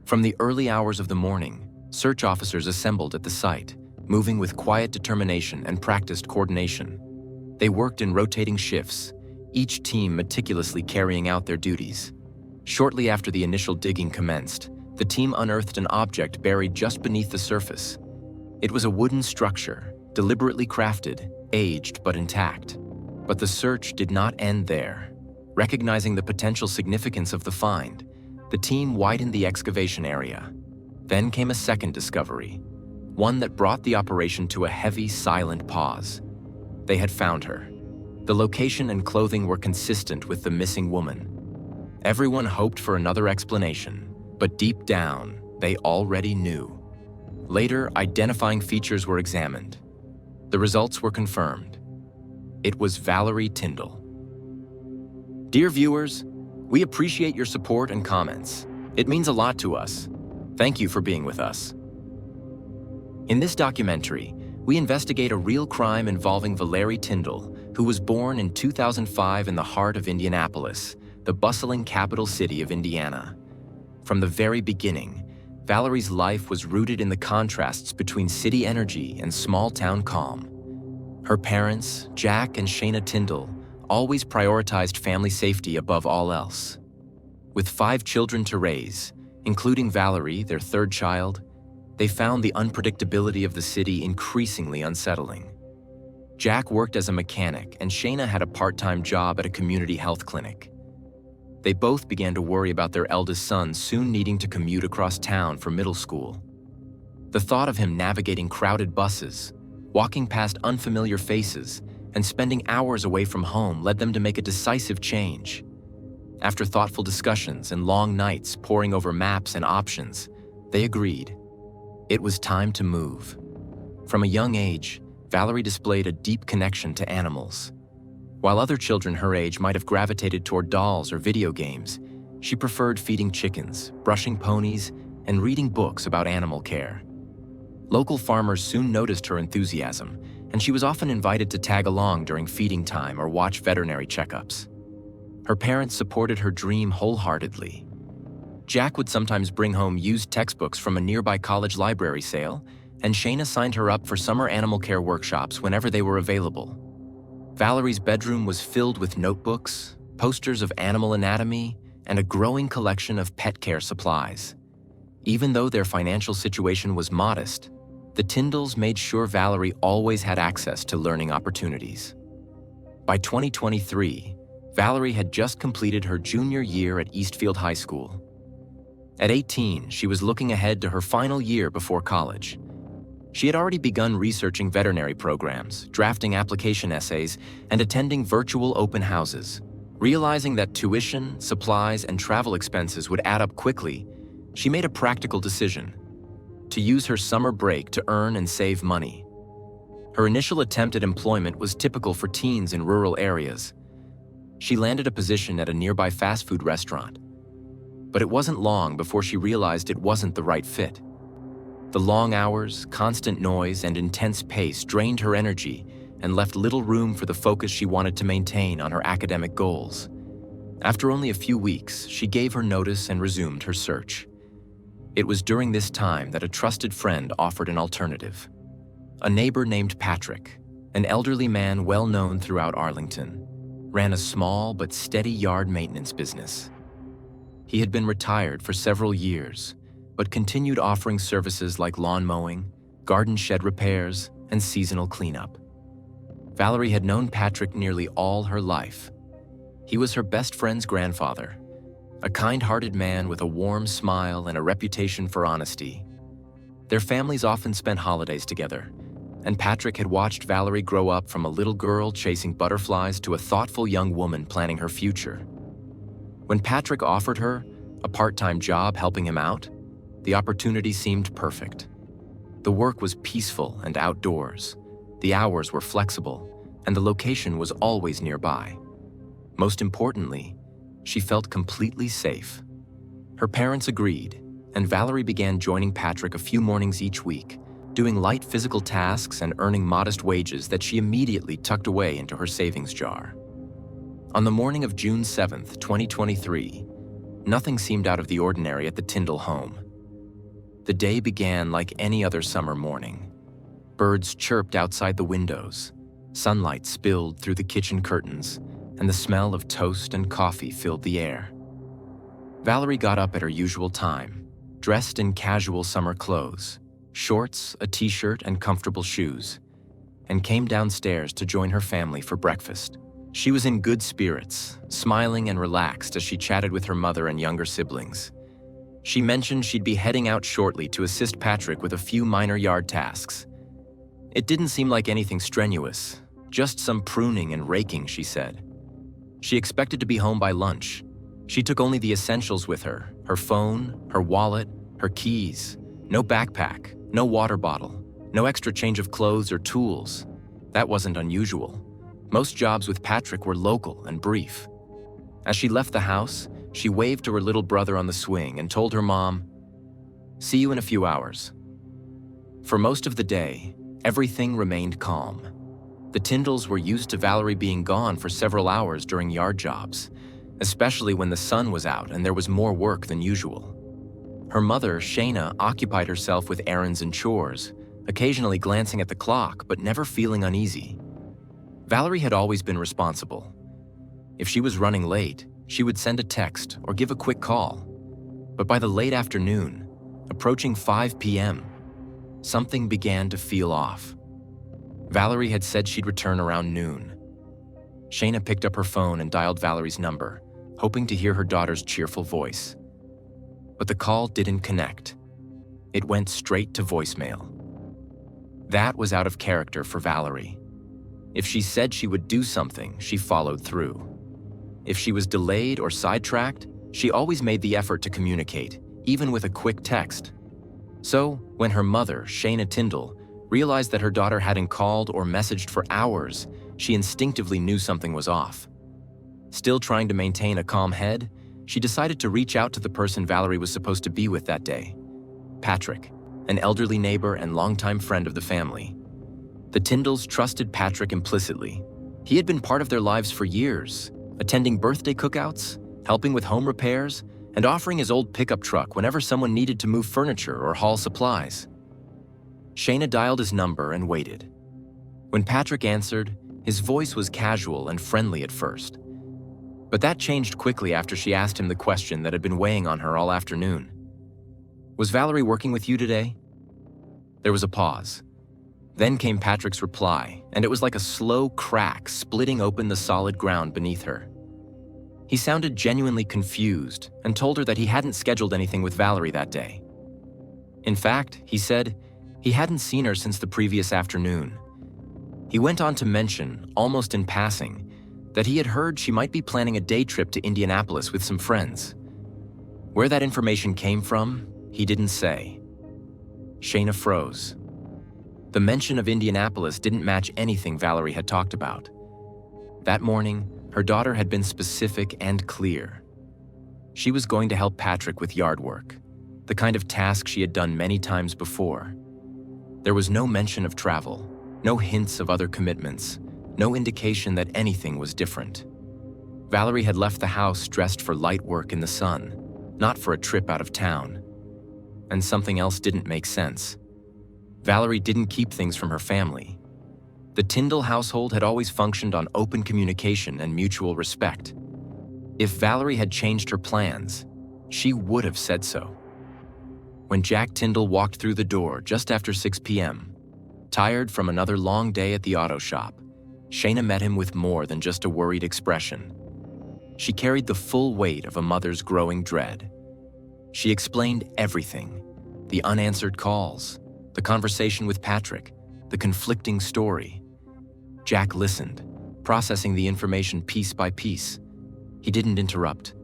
From the early hours of the morning, search officers assembled at the site, moving with quiet determination and practiced coordination. They worked in rotating shifts, each team meticulously carrying out their duties. Shortly after the initial digging commenced, the team unearthed an object buried just beneath the surface. It was a wooden structure, deliberately crafted, aged but intact. But the search did not end there. Recognizing the potential significance of the find, the team widened the excavation area. Then came a second discovery, one that brought the operation to a heavy, silent pause. They had found her. The location and clothing were consistent with the missing woman. Everyone hoped for another explanation, but deep down, they already knew. Later, identifying features were examined. The results were confirmed. It was Valerie Tyndall. Dear viewers, we appreciate your support and comments. It means a lot to us. Thank you for being with us. In this documentary, we investigate a real crime involving Valerie Tyndall, who was born in 2005 in the heart of Indianapolis, the bustling capital city of Indiana. From the very beginning, Valerie's life was rooted in the contrasts between city energy and small-town calm. Her parents, Jack and Shayna Tyndall, always prioritized family safety above all else. With 5 children to raise, including Valerie, their third child, they found the unpredictability of the city increasingly unsettling. Jack worked as a mechanic, and Shayna had a part-time job at a community health clinic. They both began to worry about their eldest son soon needing to commute across town for middle school. The thought of him navigating crowded buses, walking past unfamiliar faces, and spending hours away from home led them to make a decisive change. After thoughtful discussions and long nights poring over maps and options, they agreed. It was time to move. From a young age, Valerie displayed a deep connection to animals. While other children her age might have gravitated toward dolls or video games, she preferred feeding chickens, brushing ponies, and reading books about animal care. Local farmers soon noticed her enthusiasm, and she was often invited to tag along during feeding time or watch veterinary checkups. Her parents supported her dream wholeheartedly. Jack would sometimes bring home used textbooks from a nearby college library sale, and Shayna signed her up for summer animal care workshops whenever they were available. Valerie's bedroom was filled with notebooks, posters of animal anatomy, and a growing collection of pet care supplies. Even though their financial situation was modest, the Tyndalls made sure Valerie always had access to learning opportunities. By 2023, Valerie had just completed her junior year at Eastfield High School. At 18, she was looking ahead to her final year before college. She had already begun researching veterinary programs, drafting application essays, and attending virtual open houses. Realizing that tuition, supplies, and travel expenses would add up quickly, she made a practical decision: to use her summer break to earn and save money. Her initial attempt at employment was typical for teens in rural areas. She landed a position at a nearby fast food restaurant. But it wasn't long before she realized it wasn't the right fit. The long hours, constant noise, and intense pace drained her energy and left little room for the focus she wanted to maintain on her academic goals. After only a few weeks, she gave her notice and resumed her search. It was during this time that a trusted friend offered an alternative. A neighbor named Patrick, an elderly man well known throughout Arlington, ran a small but steady yard maintenance business. He had been retired for several years, but continued offering services like lawn mowing, garden shed repairs, and seasonal cleanup. Valerie had known Patrick nearly all her life. He was her best friend's grandfather, a kind-hearted man with a warm smile and a reputation for honesty. Their families often spent holidays together, and Patrick had watched Valerie grow up from a little girl chasing butterflies to a thoughtful young woman planning her future. When Patrick offered her a part-time job helping him out, the opportunity seemed perfect. The work was peaceful and outdoors, the hours were flexible, and the location was always nearby. Most importantly, she felt completely safe. Her parents agreed, and Valerie began joining Patrick a few mornings each week, doing light physical tasks and earning modest wages that she immediately tucked away into her savings jar. On the morning of June 7th, 2023, nothing seemed out of the ordinary at the Tyndall home. The day began like any other summer morning. Birds chirped outside the windows, sunlight spilled through the kitchen curtains, and the smell of toast and coffee filled the air. Valerie got up at her usual time, dressed in casual summer clothes, shorts, a t-shirt, and comfortable shoes, and came downstairs to join her family for breakfast. She was in good spirits, smiling and relaxed as she chatted with her mother and younger siblings. She mentioned she'd be heading out shortly to assist Patrick with a few minor yard tasks. It didn't seem like anything strenuous, just some pruning and raking, she said. She expected to be home by lunch. She took only the essentials with her: her phone, her wallet, her keys, no backpack, no water bottle, no extra change of clothes or tools. That wasn't unusual. Most jobs with Patrick were local and brief. As she left the house, she waved to her little brother on the swing and told her mom, "See you in a few hours." For most of the day, everything remained calm. The Tyndalls were used to Valerie being gone for several hours during yard jobs, especially when the sun was out and there was more work than usual. Her mother, Shayna, occupied herself with errands and chores, occasionally glancing at the clock but never feeling uneasy. Valerie had always been responsible. If she was running late, she would send a text or give a quick call. But by the late afternoon, approaching 5 p.m., something began to feel off. Valerie had said she'd return around noon. Shayna picked up her phone and dialed Valerie's number, hoping to hear her daughter's cheerful voice. But the call didn't connect. It went straight to voicemail. That was out of character for Valerie. If she said she would do something, she followed through. If she was delayed or sidetracked, she always made the effort to communicate, even with a quick text. So, when her mother, Shayna Tyndall, realized that her daughter hadn't called or messaged for hours, she instinctively knew something was off. Still trying to maintain a calm head, she decided to reach out to the person Valerie was supposed to be with that day: Patrick, an elderly neighbor and longtime friend of the family. The Tyndalls trusted Patrick implicitly. He had been part of their lives for years, attending birthday cookouts, helping with home repairs, and offering his old pickup truck whenever someone needed to move furniture or haul supplies. Shayna dialed his number and waited. When Patrick answered, his voice was casual and friendly at first. But that changed quickly after she asked him the question that had been weighing on her all afternoon. "Was Valerie working with you today?" There was a pause. Then came Patrick's reply, and it was like a slow crack splitting open the solid ground beneath her. He sounded genuinely confused and told her that he hadn't scheduled anything with Valerie that day. In fact, he said he hadn't seen her since the previous afternoon. He went on to mention, almost in passing, that he had heard she might be planning a day trip to Indianapolis with some friends. Where that information came from, he didn't say. Shayna froze. The mention of Indianapolis didn't match anything Valerie had talked about. That morning, her daughter had been specific and clear. She was going to help Patrick with yard work, the kind of task she had done many times before. There was no mention of travel, no hints of other commitments, no indication that anything was different. Valerie had left the house dressed for light work in the sun, not for a trip out of town. And something else didn't make sense. Valerie didn't keep things from her family. The Tyndall household had always functioned on open communication and mutual respect. If Valerie had changed her plans, she would have said so. When Jack Tyndall walked through the door just after 6 p.m., tired from another long day at the auto shop, Shayna met him with more than just a worried expression. She carried the full weight of a mother's growing dread. She explained everything: the unanswered calls, the conversation with Patrick, the conflicting story. Jack listened, processing the information piece by piece. He didn't interrupt.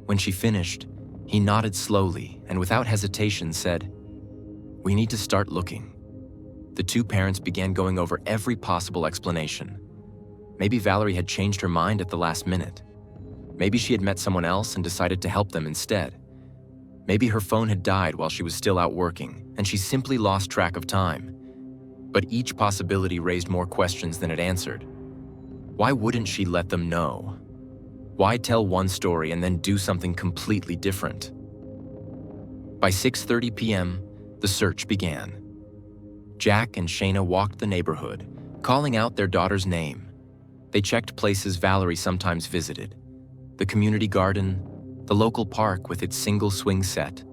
When she finished, he nodded slowly and without hesitation said, "We need to start looking." The two parents began going over every possible explanation. Maybe Valerie had changed her mind at the last minute. Maybe she had met someone else and decided to help them instead. Maybe her phone had died while she was still out working, and she simply lost track of time. But each possibility raised more questions than it answered. Why wouldn't she let them know? Why tell one story and then do something completely different? By 6:30 p.m., The search began. Jack and Shayna walked the neighborhood, calling out their daughter's name. They checked places Valerie sometimes visited: the community garden, the local park with its single swing set,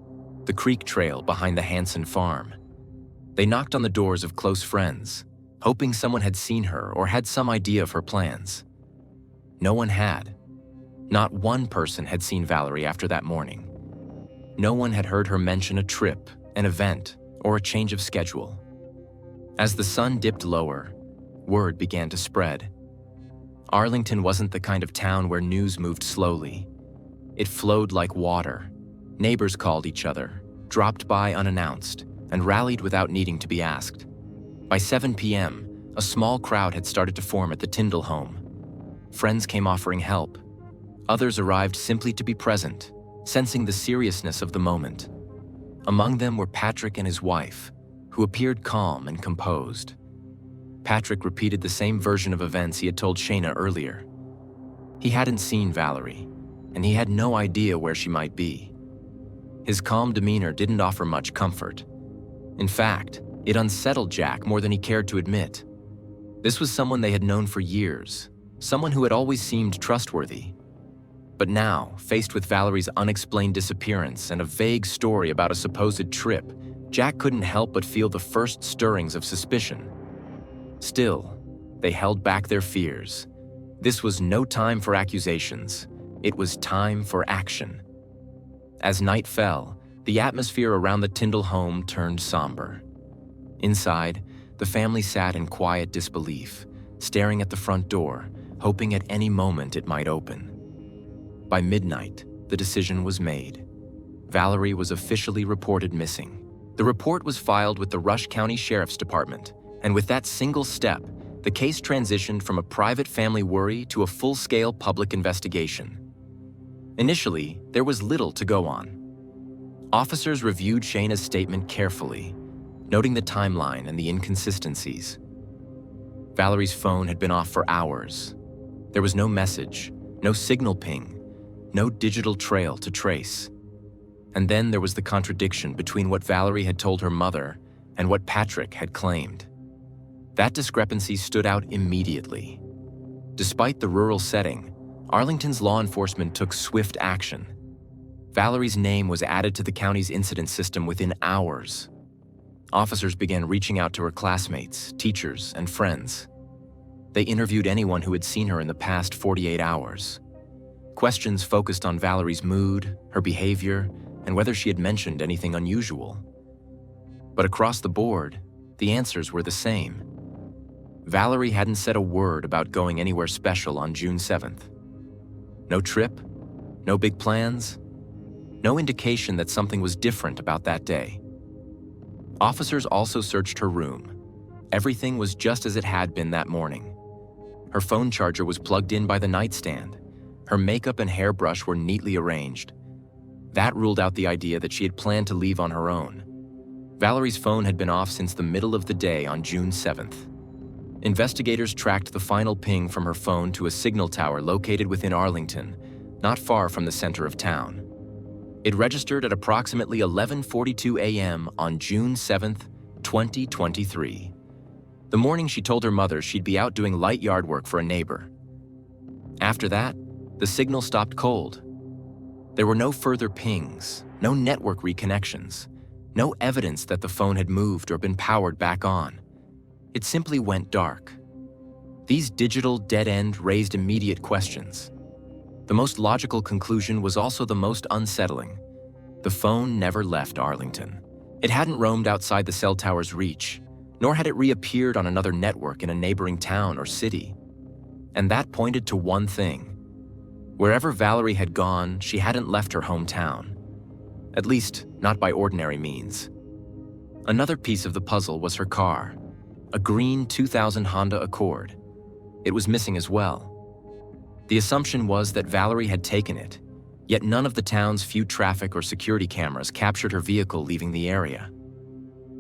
the creek trail behind the Hanson farm. They knocked on the doors of close friends, hoping someone had seen her or had some idea of her plans. No one had. Not one person had seen Valerie after that morning. No one had heard her mention a trip, an event, or a change of schedule. As the sun dipped lower, word began to spread. Arlington wasn't the kind of town where news moved slowly. It flowed like water. Neighbors called each other, dropped by unannounced, and rallied without needing to be asked. By 7 p.m., a small crowd had started to form at the Tyndall home. Friends came offering help. Others arrived simply to be present, sensing the seriousness of the moment. Among them were Patrick and his wife, who appeared calm and composed. Patrick repeated the same version of events he had told Shayna earlier. He hadn't seen Valerie, and he had no idea where she might be. His calm demeanor didn't offer much comfort. In fact, it unsettled Jack more than he cared to admit. This was someone they had known for years, someone who had always seemed trustworthy. But now, faced with Valerie's unexplained disappearance and a vague story about a supposed trip, Jack couldn't help but feel the first stirrings of suspicion. Still, they held back their fears. This was no time for accusations. It was time for action. As night fell, the atmosphere around the Tyndall home turned somber. Inside, the family sat in quiet disbelief, staring at the front door, hoping at any moment it might open. By midnight, the decision was made. Valerie was officially reported missing. The report was filed with the Rush County Sheriff's Department, and with that single step, the case transitioned from a private family worry to a full-scale public investigation. Initially, there was little to go on. Officers reviewed Shayna's statement carefully, noting the timeline and the inconsistencies. Valerie's phone had been off for hours. There was no message, no signal ping, no digital trail to trace. And then there was the contradiction between what Valerie had told her mother and what Patrick had claimed. That discrepancy stood out immediately. Despite the rural setting, Arlington's law enforcement took swift action. Valerie's name was added to the county's incident system within hours. Officers began reaching out to her classmates, teachers, and friends. They interviewed anyone who had seen her in the past 48 hours. Questions focused on Valerie's mood, her behavior, and whether she had mentioned anything unusual. But across the board, the answers were the same. Valerie hadn't said a word about going anywhere special on June 7th. No trip, no big plans, no indication that something was different about that day. Officers also searched her room. Everything was just as it had been that morning. Her phone charger was plugged in by the nightstand. Her makeup and hairbrush were neatly arranged. That ruled out the idea that she had planned to leave on her own. Valerie's phone had been off since the middle of the day on June 7th. Investigators tracked the final ping from her phone to a signal tower located within Arlington, not far from the center of town. It registered at approximately 11:42 a.m. on June 7th, 2023. The morning she told her mother she'd be out doing light yard work for a neighbor. After that, the signal stopped cold. There were no further pings, no network reconnections, no evidence that the phone had moved or been powered back on. It simply went dark. These digital dead end raised immediate questions. The most logical conclusion was also the most unsettling. The phone never left Arlington. It hadn't roamed outside the cell tower's reach, nor had it reappeared on another network in a neighboring town or city. And that pointed to one thing. Wherever Valerie had gone, she hadn't left her hometown. At least, not by ordinary means. Another piece of the puzzle was her car, a green 2000 Honda Accord. It was missing as well. The assumption was that Valerie had taken it, yet none of the town's few traffic or security cameras captured her vehicle leaving the area.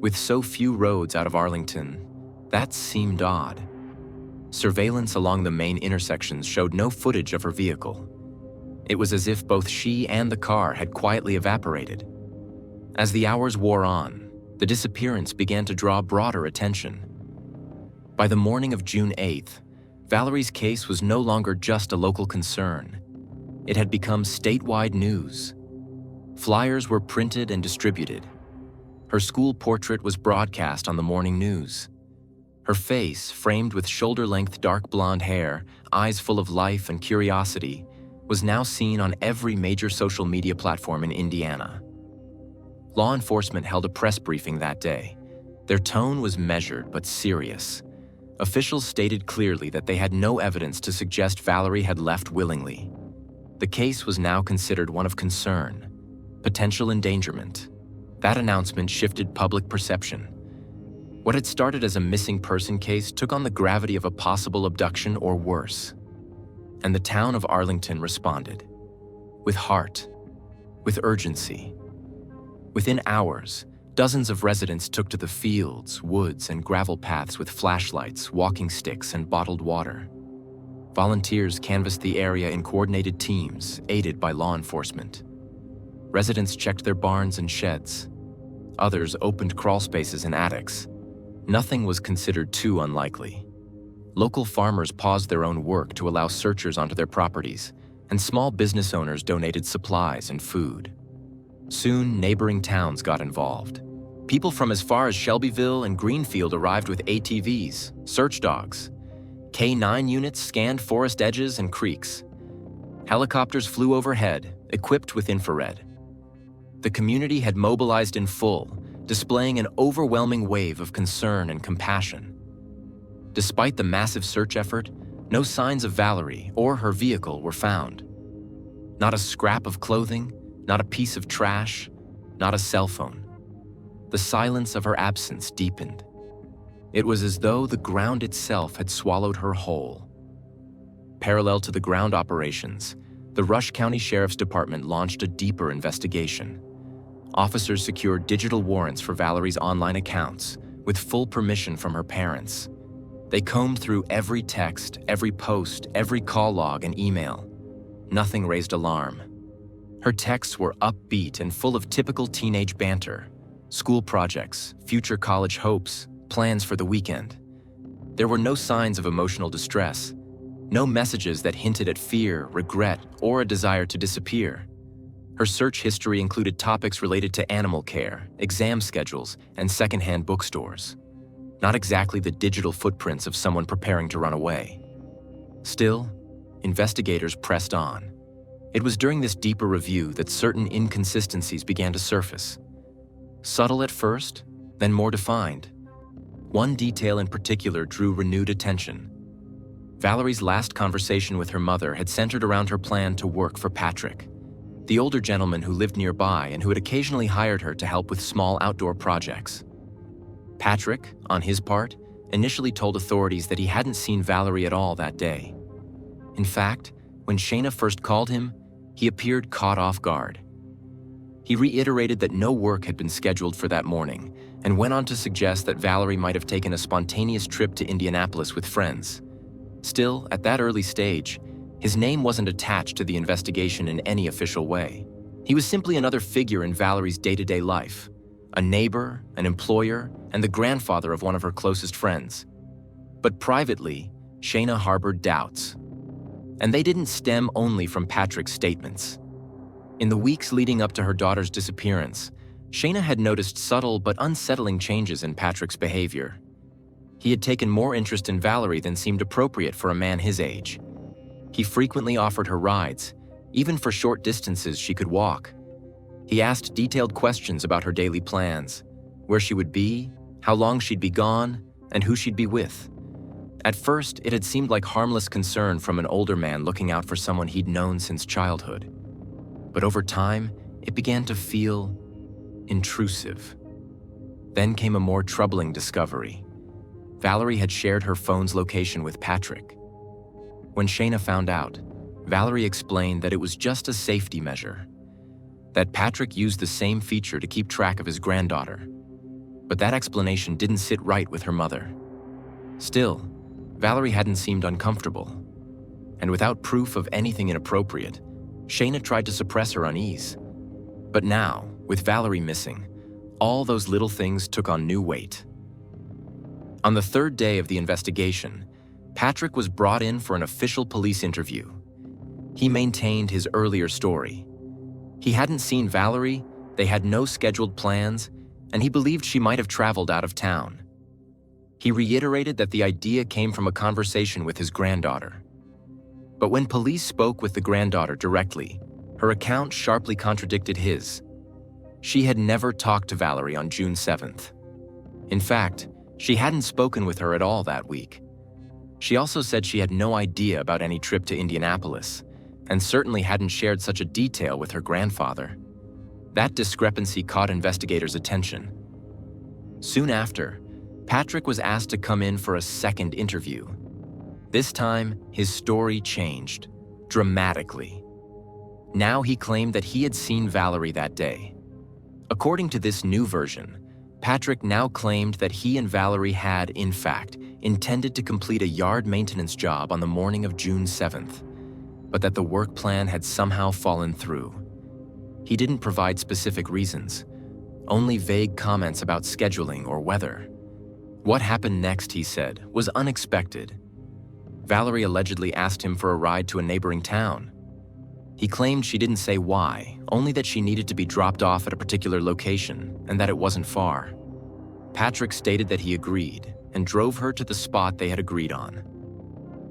With so few roads out of Arlington, that seemed odd. Surveillance along the main intersections showed no footage of her vehicle. It was as if both she and the car had quietly evaporated. As the hours wore on, The disappearance began to draw broader attention. By the morning of June 8th, Valerie's case was no longer just a local concern. It had become statewide news. Flyers were printed and distributed. Her school portrait was broadcast on the morning news. Her face, framed with shoulder-length dark blonde hair, eyes full of life and curiosity, was now seen on every major social media platform in Indiana. Law enforcement held a press briefing that day. Their tone was measured but serious. Officials stated clearly that they had no evidence to suggest Valerie had left willingly. The case was now considered one of concern, potential endangerment. That announcement shifted public perception. What had started as a missing person case took on the gravity of a possible abduction or worse. And the town of Arlington responded. With heart, with urgency. Within hours, dozens of residents took to the fields, woods, and gravel paths with flashlights, walking sticks, and bottled water. Volunteers canvassed the area in coordinated teams, aided by law enforcement. Residents checked their barns and sheds. Others opened crawl spaces and attics. Nothing was considered too unlikely. Local farmers paused their own work to allow searchers onto their properties, and small business owners donated supplies and food. Soon, neighboring towns got involved. People from as far as Shelbyville and Greenfield arrived with ATVs, search dogs. K-9 units scanned forest edges and creeks. Helicopters flew overhead, equipped with infrared. The community had mobilized in full, displaying an overwhelming wave of concern and compassion. Despite the massive search effort, no signs of Valerie or her vehicle were found. Not a scrap of clothing, not a piece of trash, not a cell phone. The silence of her absence deepened. It was as though the ground itself had swallowed her whole. Parallel to the ground operations, the Rush County Sheriff's Department launched a deeper investigation. Officers secured digital warrants for Valerie's online accounts, with full permission from her parents. They combed through every text, every post, every call log and email. Nothing raised alarm. Her texts were upbeat and full of typical teenage banter, school projects, future college hopes, plans for the weekend. There were no signs of emotional distress, no messages that hinted at fear, regret, or a desire to disappear. Her search history included topics related to animal care, exam schedules, and secondhand bookstores. Not exactly the digital footprints of someone preparing to run away. Still, investigators pressed on. It was during this deeper review that certain inconsistencies began to surface. Subtle at first, then more defined. One detail in particular drew renewed attention. Valerie's last conversation with her mother had centered around her plan to work for Patrick, the older gentleman who lived nearby and who had occasionally hired her to help with small outdoor projects. Patrick, on his part, initially told authorities that he hadn't seen Valerie at all that day. In fact, when Shayna first called him, he appeared caught off guard. He reiterated that no work had been scheduled for that morning and went on to suggest that Valerie might have taken a spontaneous trip to Indianapolis with friends. Still, at that early stage, his name wasn't attached to the investigation in any official way. He was simply another figure in Valerie's day-to-day life, a neighbor, an employer, and the grandfather of one of her closest friends. But privately, Shayna harbored doubts. And they didn't stem only from Patrick's statements. In the weeks leading up to her daughter's disappearance, Shayna had noticed subtle but unsettling changes in Patrick's behavior. He had taken more interest in Valerie than seemed appropriate for a man his age. He frequently offered her rides, even for short distances she could walk. He asked detailed questions about her daily plans, where she would be, how long she'd be gone, and who she'd be with. At first, it had seemed like harmless concern from an older man looking out for someone he'd known since childhood. But over time, it began to feel intrusive. Then came a more troubling discovery. Valerie had shared her phone's location with Patrick. When Shayna found out, Valerie explained that it was just a safety measure, that Patrick used the same feature to keep track of his granddaughter. But that explanation didn't sit right with her mother. Still, Valerie hadn't seemed uncomfortable. And without proof of anything inappropriate, Shayna tried to suppress her unease. But now, with Valerie missing, all those little things took on new weight. On the third day of the investigation, Patrick was brought in for an official police interview. He maintained his earlier story. He hadn't seen Valerie, they had no scheduled plans, and he believed she might have traveled out of town. He reiterated that the idea came from a conversation with his granddaughter. But when police spoke with the granddaughter directly, her account sharply contradicted his. She had never talked to Valerie on June 7th. In fact, she hadn't spoken with her at all that week. She also said she had no idea about any trip to Indianapolis, and certainly hadn't shared such a detail with her grandfather. That discrepancy caught investigators' attention. Soon after, Patrick was asked to come in for a second interview. This time, his story changed, dramatically. Now he claimed that he had seen Valerie that day. According to this new version, Patrick now claimed that he and Valerie had, in fact, intended to complete a yard maintenance job on the morning of June 7th, but that the work plan had somehow fallen through. He didn't provide specific reasons, only vague comments about scheduling or weather. What happened next, he said, was unexpected. Valerie allegedly asked him for a ride to a neighboring town. He claimed she didn't say why, only that she needed to be dropped off at a particular location and that it wasn't far. Patrick stated that he agreed and drove her to the spot they had agreed on.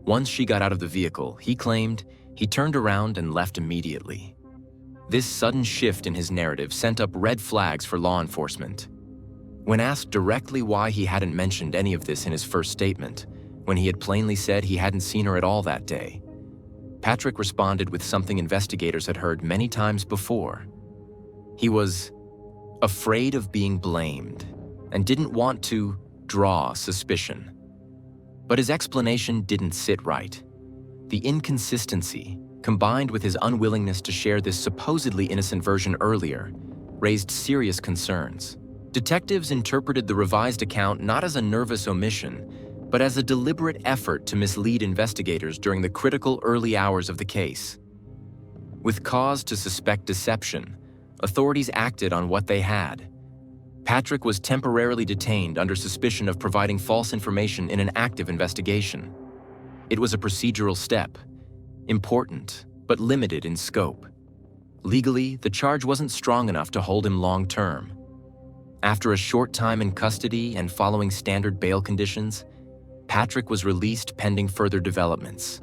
Once she got out of the vehicle, he claimed he turned around and left immediately. This sudden shift in his narrative sent up red flags for law enforcement. When asked directly why he hadn't mentioned any of this in his first statement, when he had plainly said he hadn't seen her at all that day, Patrick responded with something investigators had heard many times before. He was afraid of being blamed and didn't want to draw suspicion. But his explanation didn't sit right. The inconsistency, combined with his unwillingness to share this supposedly innocent version earlier, raised serious concerns. Detectives interpreted the revised account not as a nervous omission, but as a deliberate effort to mislead investigators during the critical early hours of the case. With cause to suspect deception, authorities acted on what they had. Patrick was temporarily detained under suspicion of providing false information in an active investigation. It was a procedural step, important, but limited in scope. Legally, the charge wasn't strong enough to hold him long-term. After a short time in custody and following standard bail conditions, Patrick was released pending further developments.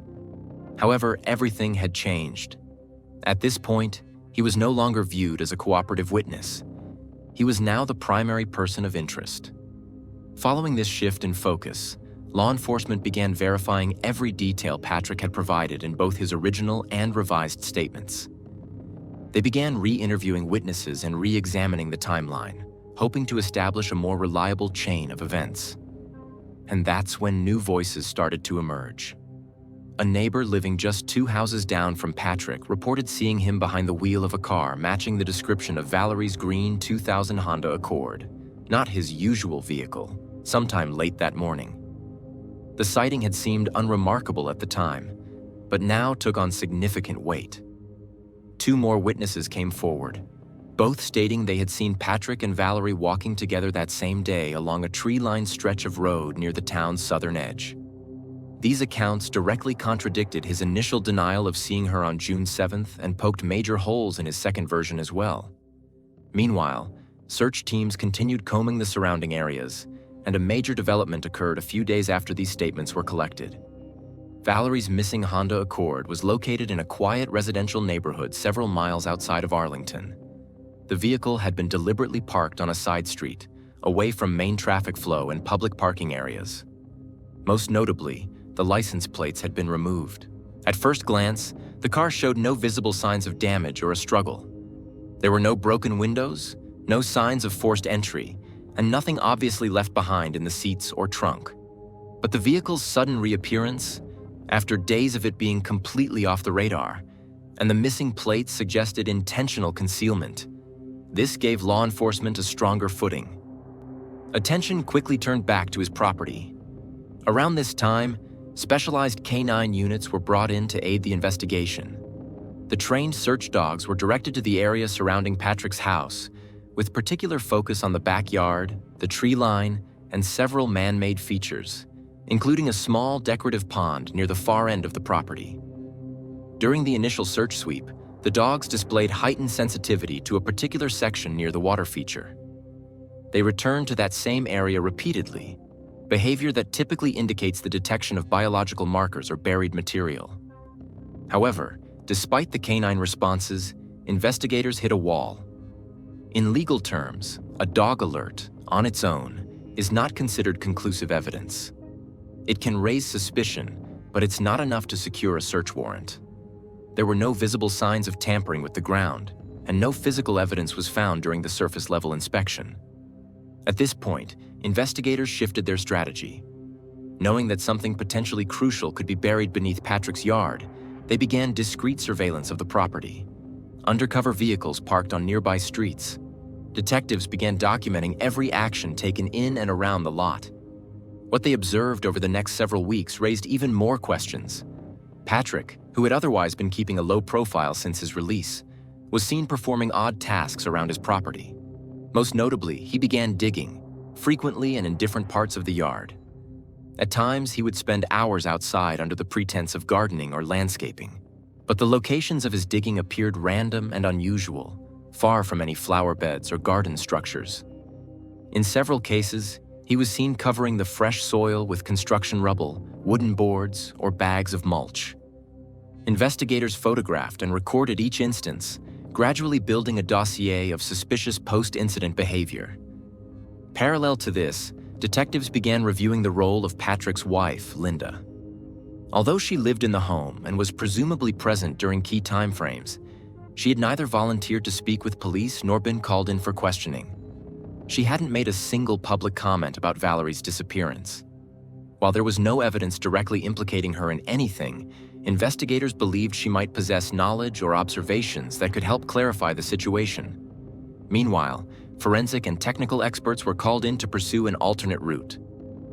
However, everything had changed. At this point, he was no longer viewed as a cooperative witness. He was now the primary person of interest. Following this shift in focus, law enforcement began verifying every detail Patrick had provided in both his original and revised statements. They began re-interviewing witnesses and re-examining the timeline, hoping to establish a more reliable chain of events. And that's when new voices started to emerge. A neighbor living just 2 houses down from Patrick reported seeing him behind the wheel of a car matching the description of Valerie's green 2000 Honda Accord, not his usual vehicle, sometime late that morning. The sighting had seemed unremarkable at the time, but now took on significant weight. 2 more witnesses came forward, both stating they had seen Patrick and Valerie walking together that same day along a tree-lined stretch of road near the town's southern edge. These accounts directly contradicted his initial denial of seeing her on June 7th and poked major holes in his second version as well. Meanwhile, search teams continued combing the surrounding areas, and a major development occurred a few days after these statements were collected. Valerie's missing Honda Accord was located in a quiet residential neighborhood several miles outside of Arlington. The vehicle had been deliberately parked on a side street, away from main traffic flow and public parking areas. Most notably, the license plates had been removed. At first glance, the car showed no visible signs of damage or a struggle. There were no broken windows, no signs of forced entry, and nothing obviously left behind in the seats or trunk. But the vehicle's sudden reappearance, after days of it being completely off the radar, and the missing plates suggested intentional concealment, this gave law enforcement a stronger footing. Attention quickly turned back to his property. Around this time, specialized K-9 units were brought in to aid the investigation. The trained search dogs were directed to the area surrounding Patrick's house, with particular focus on the backyard, the tree line, and several man-made features, including a small decorative pond near the far end of the property. During the initial search sweep, the dogs displayed heightened sensitivity to a particular section near the water feature. They returned to that same area repeatedly, behavior that typically indicates the detection of biological markers or buried material. However, despite the canine responses, investigators hit a wall. In legal terms, a dog alert, on its own, is not considered conclusive evidence. It can raise suspicion, but it's not enough to secure a search warrant. There were no visible signs of tampering with the ground, and no physical evidence was found during the surface-level inspection. At this point, investigators shifted their strategy. Knowing that something potentially crucial could be buried beneath Patrick's yard, they began discreet surveillance of the property. Undercover vehicles parked on nearby streets. Detectives began documenting every action taken in and around the lot. What they observed over the next several weeks raised even more questions. Patrick, who had otherwise been keeping a low profile since his release, was seen performing odd tasks around his property. Most notably, he began digging, frequently and in different parts of the yard. At times, he would spend hours outside under the pretense of gardening or landscaping. But the locations of his digging appeared random and unusual, far from any flower beds or garden structures. In several cases, he was seen covering the fresh soil with construction rubble, wooden boards, or bags of mulch. Investigators photographed and recorded each instance, gradually building a dossier of suspicious post-incident behavior. Parallel to this, detectives began reviewing the role of Patrick's wife, Linda. Although she lived in the home and was presumably present during key timeframes, she had neither volunteered to speak with police nor been called in for questioning. She hadn't made a single public comment about Valerie's disappearance. While there was no evidence directly implicating her in anything, investigators believed she might possess knowledge or observations that could help clarify the situation. Meanwhile, forensic and technical experts were called in to pursue an alternate route.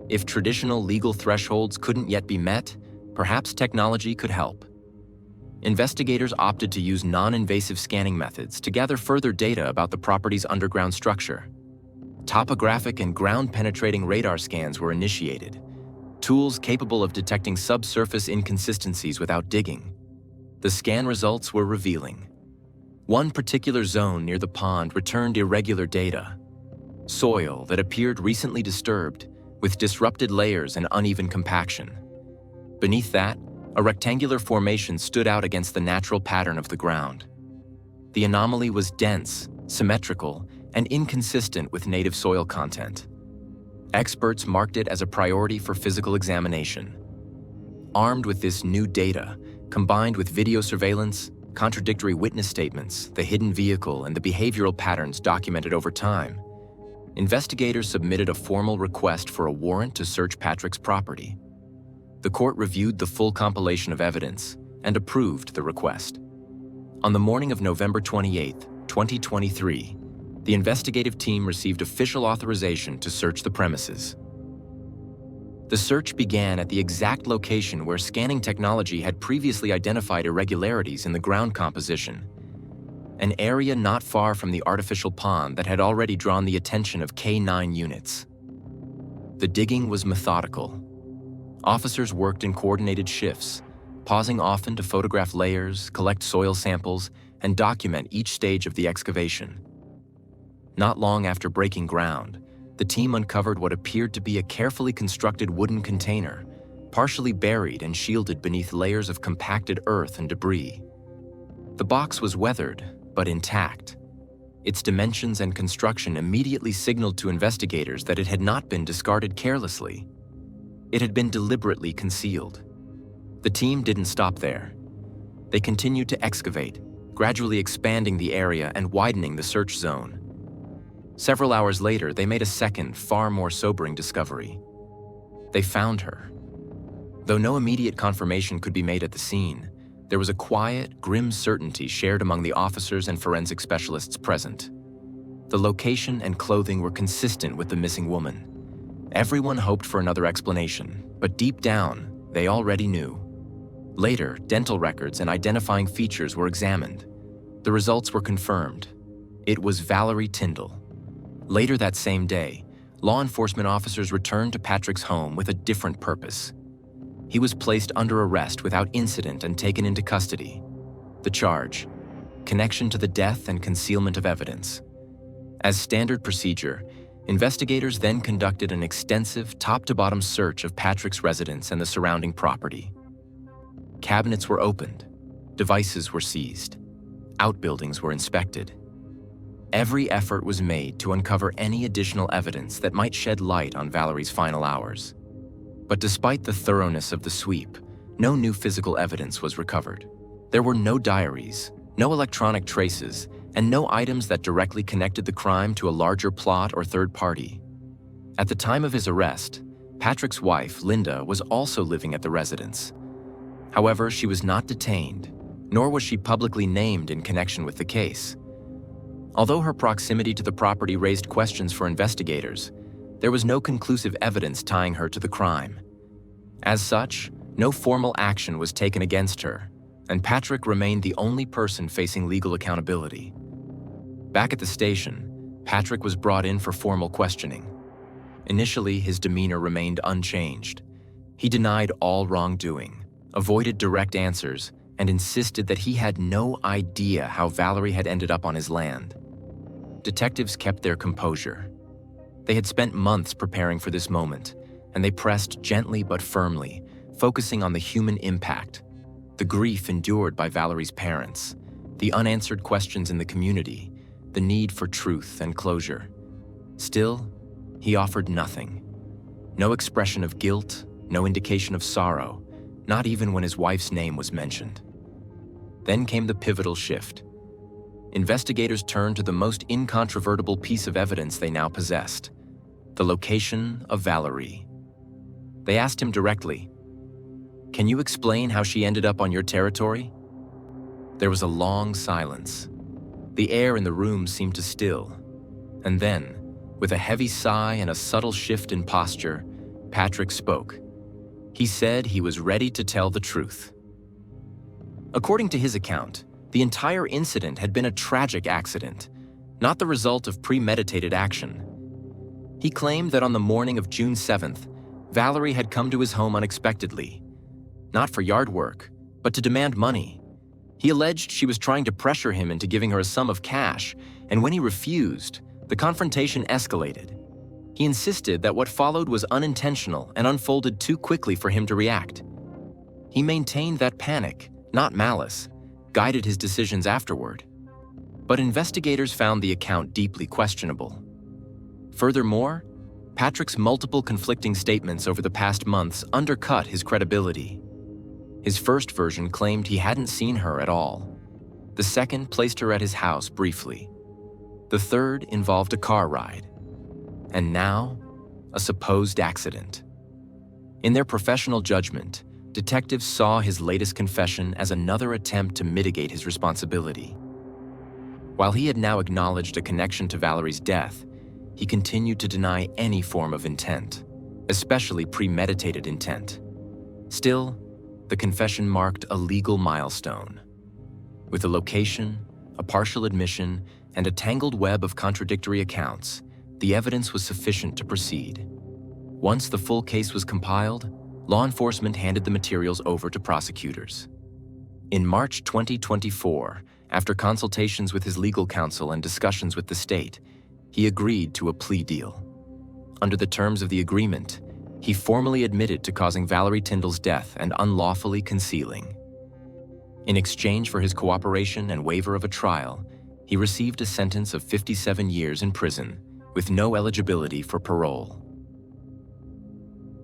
If traditional legal thresholds couldn't yet be met, perhaps technology could help. Investigators opted to use non-invasive scanning methods to gather further data about the property's underground structure. Topographic and ground-penetrating radar scans were initiated, tools capable of detecting subsurface inconsistencies without digging. The scan results were revealing. One particular zone near the pond returned irregular data. Soil that appeared recently disturbed, with disrupted layers and uneven compaction. Beneath that, a rectangular formation stood out against the natural pattern of the ground. The anomaly was dense, symmetrical, and inconsistent with native soil content. Experts marked it as a priority for physical examination. Armed with this new data, combined with video surveillance, contradictory witness statements, the hidden vehicle, and the behavioral patterns documented over time, investigators submitted a formal request for a warrant to search Patrick's property. The court reviewed the full compilation of evidence and approved the request. On the morning of November 28, 2023, the investigative team received official authorization to search the premises. The search began at the exact location where scanning technology had previously identified irregularities in the ground composition, an area not far from the artificial pond that had already drawn the attention of K9 units. The digging was methodical. Officers worked in coordinated shifts, pausing often to photograph layers, collect soil samples, and document each stage of the excavation. Not long after breaking ground, the team uncovered what appeared to be a carefully constructed wooden container, partially buried and shielded beneath layers of compacted earth and debris. The box was weathered, but intact. Its dimensions and construction immediately signaled to investigators that it had not been discarded carelessly. It had been deliberately concealed. The team didn't stop there. They continued to excavate, gradually expanding the area and widening the search zone. Several hours later, they made a second, far more sobering discovery. They found her. Though no immediate confirmation could be made at the scene, there was a quiet, grim certainty shared among the officers and forensic specialists present. The location and clothing were consistent with the missing woman. Everyone hoped for another explanation, but deep down, they already knew. Later, dental records and identifying features were examined. The results were confirmed. It was Valerie Tyndall. Later that same day, law enforcement officers returned to Patrick's home with a different purpose. He was placed under arrest without incident and taken into custody. The charge: connection to the death and concealment of evidence. As standard procedure, investigators then conducted an extensive top-to-bottom search of Patrick's residence and the surrounding property. Cabinets were opened, devices were seized, outbuildings were inspected. Every effort was made to uncover any additional evidence that might shed light on Valerie's final hours. But despite the thoroughness of the sweep, no new physical evidence was recovered. There were no diaries, no electronic traces, and no items that directly connected the crime to a larger plot or third party. At the time of his arrest, Patrick's wife, Linda, was also living at the residence. However, she was not detained, nor was she publicly named in connection with the case. Although her proximity to the property raised questions for investigators, there was no conclusive evidence tying her to the crime. As such, no formal action was taken against her, and Patrick remained the only person facing legal accountability. Back at the station, Patrick was brought in for formal questioning. Initially, his demeanor remained unchanged. He denied all wrongdoing, avoided direct answers, and insisted that he had no idea how Valerie had ended up on his land. Detectives kept their composure. They had spent months preparing for this moment, and they pressed gently but firmly, focusing on the human impact, the grief endured by Valerie's parents, the unanswered questions in the community, the need for truth and closure. Still, he offered nothing. No expression of guilt, no indication of sorrow, not even when his wife's name was mentioned. Then came the pivotal shift. Investigators turned to the most incontrovertible piece of evidence they now possessed: the location of Valerie. They asked him directly, "Can you explain how she ended up on your territory?" There was a long silence. The air in the room seemed to still. And then, with a heavy sigh and a subtle shift in posture, Patrick spoke. He said he was ready to tell the truth. According to his account, the entire incident had been a tragic accident, not the result of premeditated action. He claimed that on the morning of June 7th, Valerie had come to his home unexpectedly, not for yard work, but to demand money. He alleged she was trying to pressure him into giving her a sum of cash, and when he refused, the confrontation escalated. He insisted that what followed was unintentional and unfolded too quickly for him to react. He maintained that panic, not malice, guided his decisions afterward. But investigators found the account deeply questionable. Furthermore, Patrick's multiple conflicting statements over the past months undercut his credibility. His first version claimed he hadn't seen her at all. The second placed her at his house briefly. The third involved a car ride. And now, a supposed accident. In their professional judgment, detectives saw his latest confession as another attempt to mitigate his responsibility. While he had now acknowledged a connection to Valerie's death, he continued to deny any form of intent, especially premeditated intent. Still, the confession marked a legal milestone. With a location, a partial admission, and a tangled web of contradictory accounts, the evidence was sufficient to proceed. Once the full case was compiled, law enforcement handed the materials over to prosecutors. In March 2024, after consultations with his legal counsel and discussions with the state, he agreed to a plea deal. Under the terms of the agreement, he formally admitted to causing Valerie Tyndall's death and unlawfully concealing. In exchange for his cooperation and waiver of a trial, he received a sentence of 57 years in prison with no eligibility for parole.